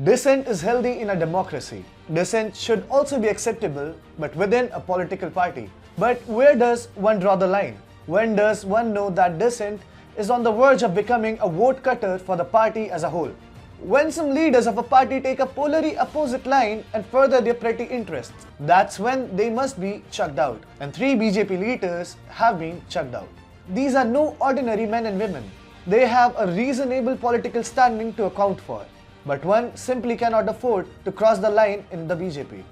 Dissent is healthy in a democracy. Dissent should also be acceptable, but within a political party. But where does one draw the line? When does one know that dissent is on the verge of becoming a vote cutter for the party as a whole? When some leaders of a party take a polarly opposite line and further their petty interests, that's when they must be chucked out. And 3 BJP leaders have been chucked out. These are no ordinary men and women. They have a reasonable political standing to account for. But one simply cannot afford to cross the line in the BJP.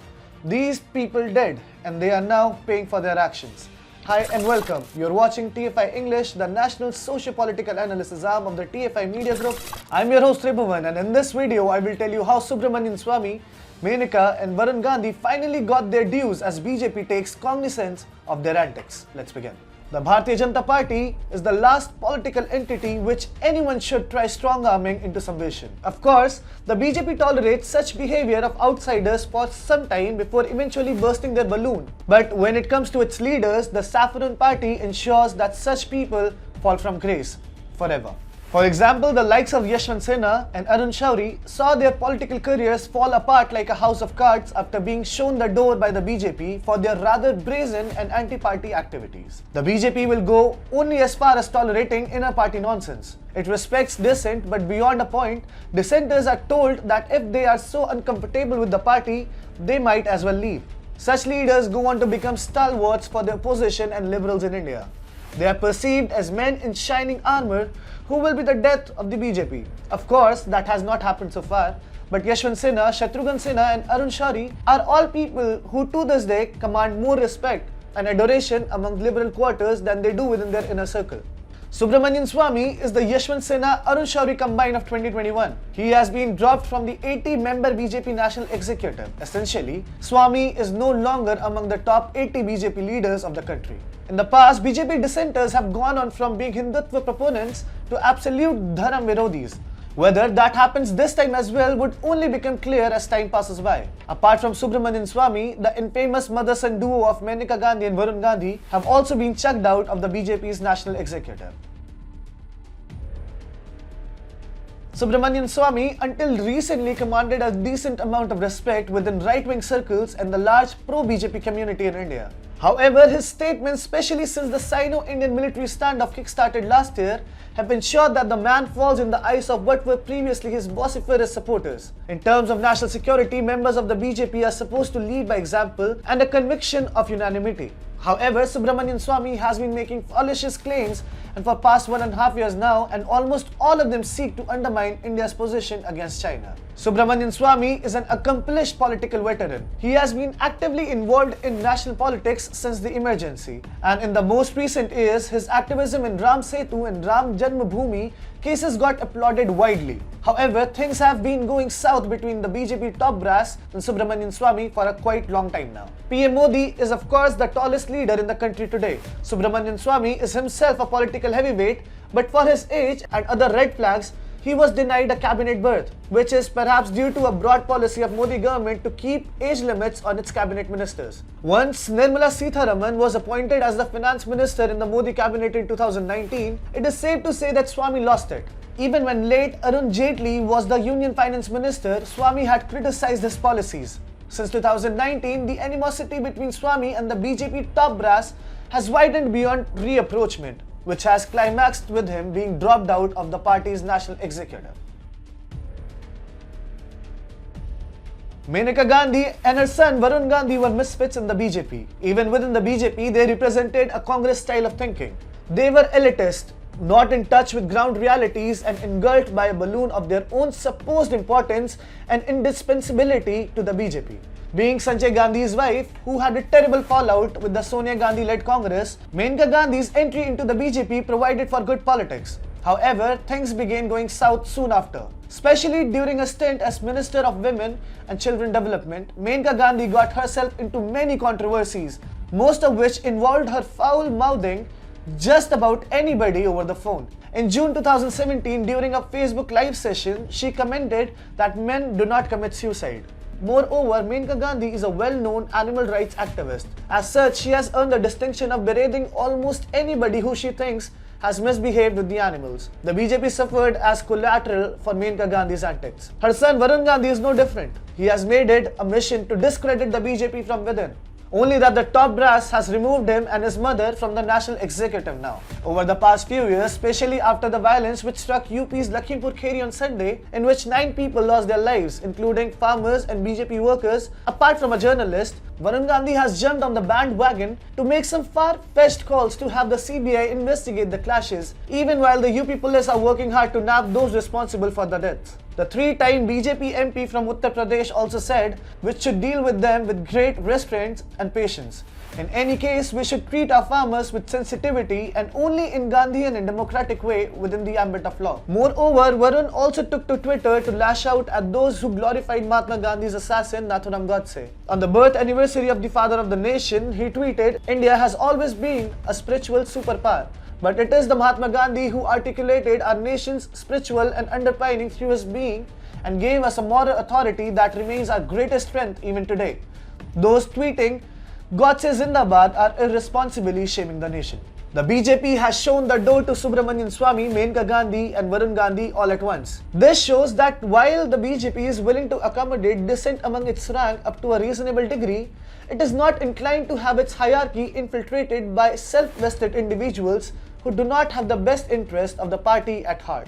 These people did, and they are now paying for their actions. Hi and welcome. You're watching TFI English, the national socio-political analysis arm of the TFI Media Group. I'm your host Tribhuvan, and in this video I will tell you how Subramanian Swamy, Menaka and Varun Gandhi finally got their dues as BJP takes cognizance of their antics. Let's begin. The Bharatiya Janata Party is the last political entity which anyone should try strong-arming into submission. Of course, the BJP tolerates such behavior of outsiders for some time before eventually bursting their balloon. But when it comes to its leaders, the Saffron Party ensures that such people fall from grace forever. For example, the likes of Yashwant Sinha and Arun Shourie saw their political careers fall apart like a house of cards after being shown the door by the BJP for their rather brazen and anti-party activities. The BJP will go only as far as tolerating inner party nonsense. It respects dissent, but beyond a point, dissenters are told that if they are so uncomfortable with the party, they might as well leave. Such leaders go on to become stalwarts for the opposition and liberals in India. They are perceived as men in shining armor who will be the death of the BJP. Of course, that has not happened so far, but Yashwant Sinha, Shatrughan Sinha and Arun Shourie are all people who to this day command more respect and adoration among liberal quarters than they do within their inner circle. Subramanian Swamy is the Yashwant Sinha Arun Shourie combine of 2021. He has been dropped from the 80-member BJP National Executive. Essentially, Swamy is no longer among the top 80 BJP leaders of the country. In the past, BJP dissenters have gone on from being Hindutva proponents to absolute Dharam Virodhis. Whether that happens this time as well would only become clear as time passes by. Apart from Subramanian Swamy, the infamous mother-son duo of Menaka Gandhi and Varun Gandhi have also been chucked out of the BJP's national executive. Subramanian Swamy until recently commanded a decent amount of respect within right-wing circles and the large pro-BJP community in India. However, his statements, especially since the Sino-Indian military standoff kick-started last year, have ensured that the man falls in the eyes of what were previously his vociferous supporters. In terms of national security, members of the BJP are supposed to lead by example and a conviction of unanimity. However, Subramanian Swamy has been making fallacious claims and for past 1.5 years now, and almost all of them seek to undermine India's position against China. Subramanian Swamy is an accomplished political veteran. He has been actively involved in national politics since the emergency, and in the most recent years, his activism in Ram Setu and Ram Janmabhoomi cases got applauded widely. However, things have been going south between the BJP top brass and Subramanian Swamy for a quite long time now. PM Modi is of course the tallest leader in the country today. Subramanian Swamy is himself a political heavyweight, but for his age and other red flags, he was denied a cabinet berth, which is perhaps due to a broad policy of Modi government to keep age limits on its cabinet ministers. Once Nirmala Sitharaman was appointed as the finance minister in the Modi cabinet in 2019, it is safe to say that Swamy lost it. Even when late Arun Jaitley was the Union Finance Minister, Swamy had criticized his policies. Since 2019, the animosity between Swamy and the BJP top brass has widened beyond reapproachment, which has climaxed with him being dropped out of the party's national executive. Menaka Gandhi and her son Varun Gandhi were misfits in the BJP. Even within the BJP, they represented a Congress style of thinking. They were elitist, not in touch with ground realities and engulfed by a balloon of their own supposed importance and indispensability to the BJP. Being Sanjay Gandhi's wife, who had a terrible fallout with the Sonia Gandhi-led Congress, Menaka Gandhi's entry into the BJP provided for good politics. However, things began going south soon after. Especially during a stint as Minister of Women and Children Development, Menaka Gandhi got herself into many controversies, most of which involved her foul-mouthing just about anybody over the phone. In June 2017, during a Facebook live session, she commented that men do not commit suicide. Moreover, Menaka Gandhi is a well-known animal rights activist. As such, she has earned the distinction of berating almost anybody who she thinks has misbehaved with the animals. The BJP suffered as collateral for Maneka Gandhi's antics. Her son Varun Gandhi is no different. He has made it a mission to discredit the BJP from within. Only that the top brass has removed him and his mother from the national executive now. Over the past few years, especially after the violence which struck UP's Lakhimpur Kheri on Sunday, in which 9 people lost their lives, including farmers and BJP workers, apart from a journalist, Varun Gandhi has jumped on the bandwagon to make some far-fetched calls to have the CBI investigate the clashes, even while the UP police are working hard to nab those responsible for the deaths. The 3-time BJP MP from Uttar Pradesh also said we should deal with them with great restraint and patience. In any case, we should treat our farmers with sensitivity and only in Gandhian and democratic way within the ambit of law. Moreover, Varun also took to Twitter to lash out at those who glorified Mahatma Gandhi's assassin Nathuram Godse. On the birth anniversary of the father of the nation, he tweeted, "India has always been a spiritual superpower. But it is the Mahatma Gandhi who articulated our nation's spiritual and underpinning through his being and gave us a moral authority that remains our greatest strength even today." Those tweeting Godse Zindabad are irresponsibly shaming the nation. The BJP has shown the door to Subramanian Swamy, Maneka Gandhi and Varun Gandhi all at once. This shows that while the BJP is willing to accommodate dissent among its rank up to a reasonable degree, it is not inclined to have its hierarchy infiltrated by self-vested individuals who do not have the best interest of the party at heart.